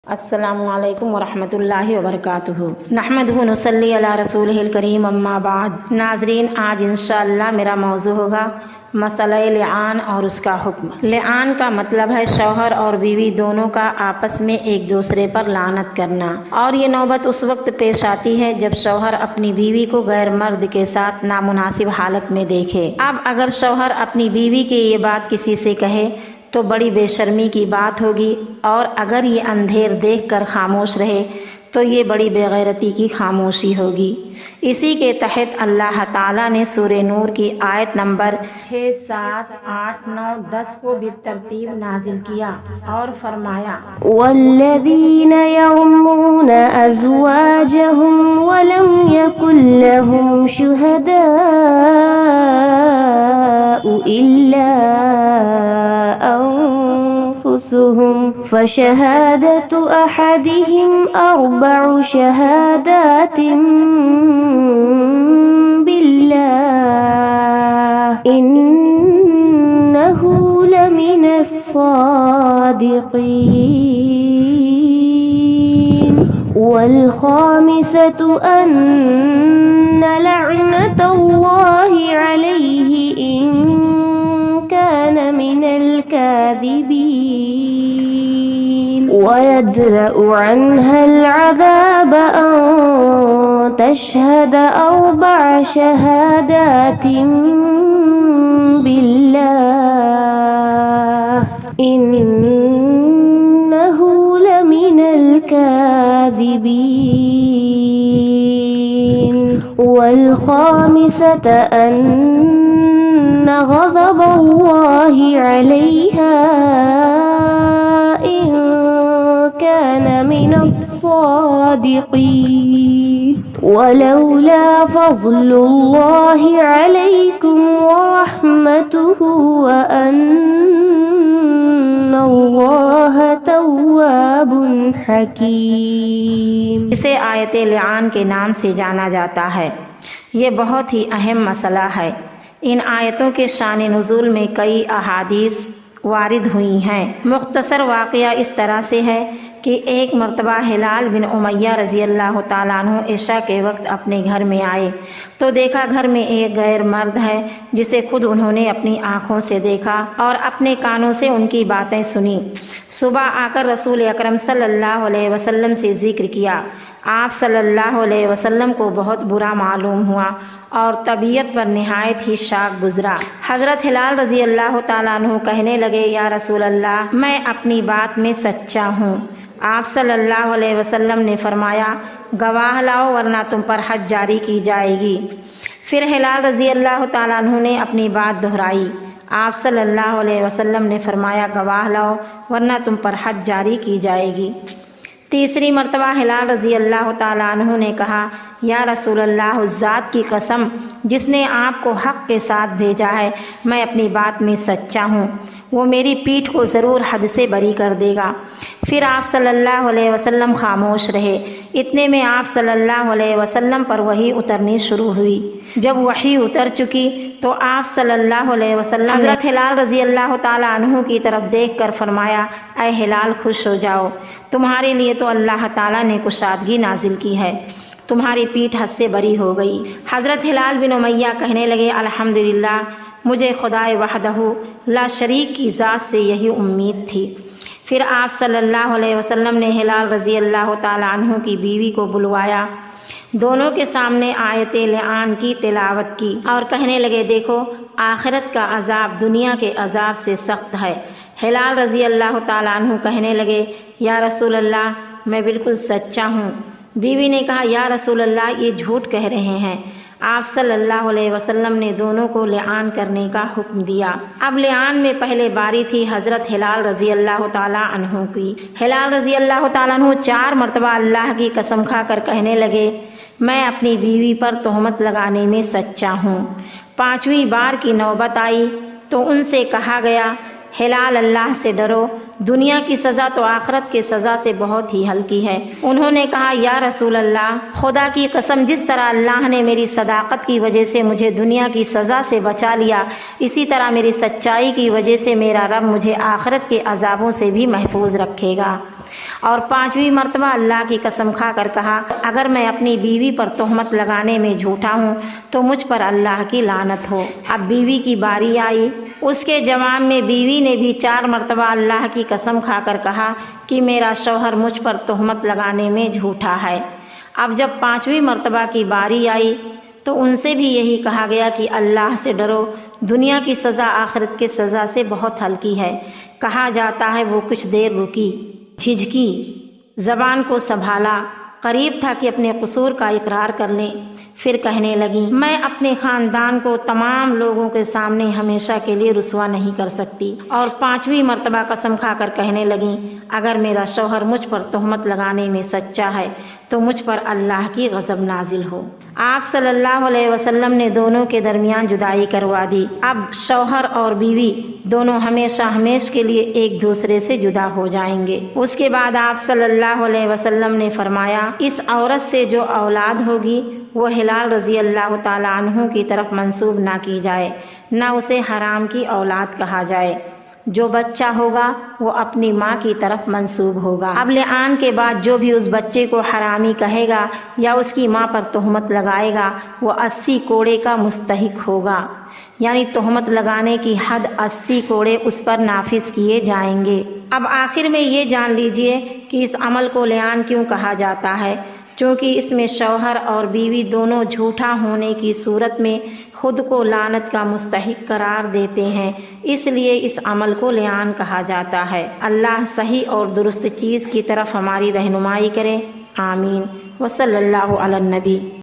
السلام علیکم ورحمۃ اللہ وبرکاتہ۔ نحمدہ و نصلی علی رسولہ الکریم، اما بعد۔ ناظرین، آج انشاءاللہ میرا موضوع ہوگا مسئلہ لعان اور اس کا حکم۔ لعان کا مطلب ہے شوہر اور بیوی دونوں کا آپس میں ایک دوسرے پر لعنت کرنا، اور یہ نوبت اس وقت پیش آتی ہے جب شوہر اپنی بیوی کو غیر مرد کے ساتھ نامناسب حالت میں دیکھے۔ اب اگر شوہر اپنی بیوی کی یہ بات کسی سے کہے تو بڑی بے شرمی کی بات ہوگی، اور اگر یہ اندھیر دیکھ کر خاموش رہے تو یہ بڑی بے غیرتی کی خاموشی ہوگی۔ اسی کے تحت اللہ تعالیٰ نے سورہ نور کی آیت نمبر 6، 7، 8، 9، 10 کو بالترتیب نازل کیا اور فرمایا: والذین یرمون ازواجہم ولم یکن لہم شہداء الا انفسهم فشہادۃ احدہم اربع شہادات باللہ انہ لمن الصادقین والخامسۃ ان لعنۃ اللہ علیہ ان كان من الكاذبين ويدرأ عنها العذاب أن تشهد أربع شهادات بالله إنه لمن الكاذبين والخامسة أن غضب الله عليها إن كان من الصادقين ولولا فضل الله عليكم ورحمته وأن الله تواب حكيم۔ اسے آیت لعان کے نام سے جانا جاتا ہے۔ یہ بہت ہی اہم مسئلہ ہے۔ ان آیتوں کے شان نزول میں کئی احادیث وارد ہوئی ہیں۔ مختصر واقعہ اس طرح سے ہے کہ ایک مرتبہ ہلال بن امیہ رضی اللہ تعالیٰ عنہ عشاء کے وقت اپنے گھر میں آئے تو دیکھا گھر میں ایک غیر مرد ہے جسے خود انہوں نے اپنی آنکھوں سے دیکھا اور اپنے کانوں سے ان کی باتیں سنی۔ صبح آ کر رسول اکرم صلی اللہ علیہ وسلم سے ذکر کیا۔ آپ صلی اللہ علیہ وسلم کو بہت برا معلوم ہوا اور طبیعت پر نہایت ہی شاک گزرا۔ حضرت ہلال رضی اللہ تعالیٰ عنہ کہنے لگے: یا رسول اللہ، میں اپنی بات میں سچا ہوں۔ آپ صلی اللہ علیہ وسلم نے فرمایا: گواہ لاؤ ورنہ تم پر حد جاری کی جائے گی۔ پھر ہلال رضی اللہ تعالیٰ عنہ نے اپنی بات دہرائی۔ آپ صلی اللہ علیہ وسلم نے فرمایا: گواہ لاؤ ورنہ تم پر حد جاری کی جائے گی۔ تیسری مرتبہ ہلال رضی اللہ تعالیٰ عنہ نے کہا: یا رسول اللہ، اس ذات کی قسم جس نے آپ کو حق کے ساتھ بھیجا ہے، میں اپنی بات میں سچا ہوں، وہ میری پیٹھ کو ضرور حد سے بری کر دے گا۔ پھر آپ صلی اللہ علیہ وسلم خاموش رہے۔ اتنے میں آپ صلی اللہ علیہ وسلم پر وحی اترنی شروع ہوئی۔ جب وحی اتر چکی تو آپ صلی اللہ علیہ وسلم حضرت ہلال رضی اللہ تعالیٰ عنہ کی طرف دیکھ کر فرمایا: اے ہلال، خوش ہو جاؤ، تمہارے لیے تو اللہ تعالیٰ نے کشادگی نازل کی ہے، تمہاری پیٹھ حد سے بری ہو گئی۔ حضرت ہلال بن امیہ کہنے لگے: الحمدللہ، مجھے خدائے وحدہ لا شریک کی ذات سے یہی امید تھی۔ پھر آپ صلی اللہ علیہ وسلم نے ہلال رضی اللہ تعالیٰ عنہ کی بیوی کو بلوایا، دونوں کے سامنے آیت لعان کی تلاوت کی اور کہنے لگے: دیکھو، آخرت کا عذاب دنیا کے عذاب سے سخت ہے۔ ہلال رضی اللہ تعالیٰ عنہ کہنے لگے: یا رسول اللہ، میں بالکل سچا ہوں۔ بیوی نے کہا: یا رسول اللہ، یہ جھوٹ کہہ رہے ہیں۔ آپ صلی اللہ علیہ وسلم نے دونوں کو لعان کرنے کا حکم دیا۔ اب لعان میں پہلے باری تھی حضرت ہلال رضی اللہ تعالیٰ عنہ کی۔ ہلال رضی اللہ تعالیٰ عنہ 4 مرتبہ اللہ کی قسم کھا کر کہنے لگے: میں اپنی بیوی پر تہمت لگانے میں سچا ہوں۔ 5ویں بار کی نوبت آئی تو ان سے کہا گیا: ہلال، اللہ سے ڈرو، دنیا کی سزا تو آخرت کی سزا سے بہت ہی ہلکی ہے۔ انہوں نے کہا یا رسول اللہ، خدا کی قسم جس طرح اللہ نے میری صداقت کی وجہ سے مجھے دنیا کی سزا سے بچا لیا، اسی طرح میری سچائی کی وجہ سے میرا رب مجھے آخرت کے عذابوں سے بھی محفوظ رکھے گا۔ اور 5ویں مرتبہ اللہ کی قسم کھا کر کہا اگر میں اپنی بیوی پر تہمت لگانے میں جھوٹا ہوں تو مجھ پر اللہ کی لعنت ہو۔ اب بیوی کی باری آئی، اس کے جواب میں بیوی نے بھی 4 مرتبہ اللہ کی قسم کھا کر کہا کہ میرا شوہر مجھ پر تہمت لگانے میں جھوٹا ہے۔ اب جب 5ویں مرتبہ کی باری آئی تو ان سے بھی یہی کہا گیا کہ اللہ سے ڈرو، دنیا کی سزا آخرت کی سزا سے بہت ہلکی ہے۔ کہا جاتا ہے وہ کچھ دیر رکی، جھجکی، زبان کو سنبھالا، قریب تھا کہ اپنے قصور کا اقرار کر لیں، پھر کہنے لگی میں اپنے خاندان کو تمام لوگوں کے سامنے ہمیشہ کے لیے رسوا نہیں کر سکتی، اور 5ویں مرتبہ قسم کھا کر کہنے لگی اگر میرا شوہر مجھ پر تہمت لگانے میں سچا ہے تو مجھ پر اللہ کی غضب نازل ہو۔ آپ صلی اللہ علیہ وسلم نے دونوں کے درمیان جدائی کروا دی۔ اب شوہر اور بیوی دونوں ہمیشہ ہمیش کے لیے ایک دوسرے سے جدا ہو جائیں گے۔ اس کے بعد آپ صلی اللہ علیہ وسلم نے فرمایا اس عورت سے جو اولاد ہوگی وہ ہلال رضی اللہ تعالیٰ عنہ کی طرف منسوب نہ کی جائے، نہ اسے حرام کی اولاد کہا جائے۔ جو بچہ ہوگا وہ اپنی ماں کی طرف منسوب ہوگا۔ اب لعان کے بعد جو بھی اس بچے کو حرامی کہے گا یا اس کی ماں پر تہمت لگائے گا وہ 80 کوڑے کا مستحق ہوگا، یعنی تہمت لگانے کی حد 80 کوڑے اس پر نافذ کیے جائیں گے۔ اب آخر میں یہ جان لیجئے کہ اس عمل کو لعان کیوں کہا جاتا ہے، چونکہ اس میں شوہر اور بیوی دونوں جھوٹا ہونے کی صورت میں خود کو لعنت کا مستحق قرار دیتے ہیں، اس لیے اس عمل کو لعان کہا جاتا ہے۔ اللہ صحیح اور درست چیز کی طرف ہماری رہنمائی کرے، آمین۔ وصلی اللہ علی النبی۔